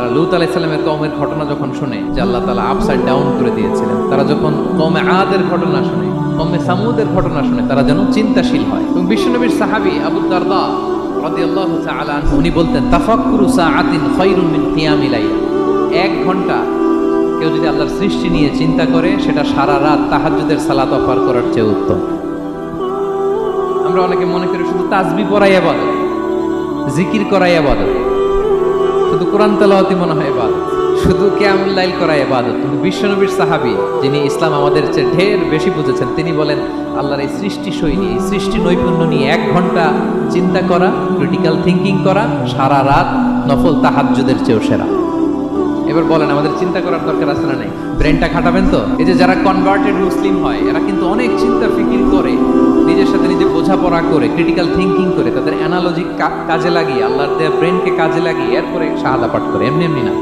তারা লূত আলাইহিস সালামের কওমের ঘটনা যখন শুনে যে আল্লাহ তাআলা আপসাইড ডাউন করে দিয়েছিলেন, তারা যখন কওমে আদের ঘটনা শুনে, কওমে সামুদের ঘটনা শুনে, তারা যেন চিন্তাশীল হয়। এবং বিশ্বনবীর সাহাবী আবু দারদা রাদিয়াল্লাহু তাআলা আনহু উনি বলতেন, তাফাক্কুরু সাআতিন খায়রুম মিন কিয়ামি লাইলা। 1 ঘন্টা কেউ যদি আল্লাহর সৃষ্টি নিয়ে চিন্তা করে, সেটা সারা রাত তাহাজ্জুদের সালাত অফার করার চেয়ে উত্তম। আমরা অনেকে মনে করি শুধু তাসবিহ পড়াই ইবাদত, জিকির করাই ইবাদত, শুধু কোরআন তেলাওয়াতই মনে হয় ইবাদত, শুধু কিয়ামুল লাইল করাই ইবাদত। কিন্তু বিশ্বনবীর সাহাবী, যিনি ইসলাম আমাদের চেয়ে ঢের বেশি বুঝেছেন, তিনি বলেন আল্লাহর এই সৃষ্টি শৈলী, এই সৃষ্টি নৈপুণ্য নিয়ে 1 ঘন্টা চিন্তা করা, ক্রিটিক্যাল থিঙ্কিং করা, সারা রাত নফল তাহাজ্জুদের চেয়েও সেরা। এবার বলেন, আমাদের চিন্তা করার দরকার আছে না নাই? ব্রেনটা খাটাবেন তো? এই যে যারা কনভার্টেড মুসলিম হয়, এরা কিন্তু অনেক চিন্তা ফিকির করে, নিজের সাথে নিজে বোঝাপড়া করে, ক্রিটিক্যাল থিঙ্কিং করে, তাদের অ্যানালজি কাজে লাগিয়ে, আল্লাহর দেয়া ব্রেনকে কাজে লাগিয়ে এরপরে শাহাদা পাঠ করে, এমনি এমনি না।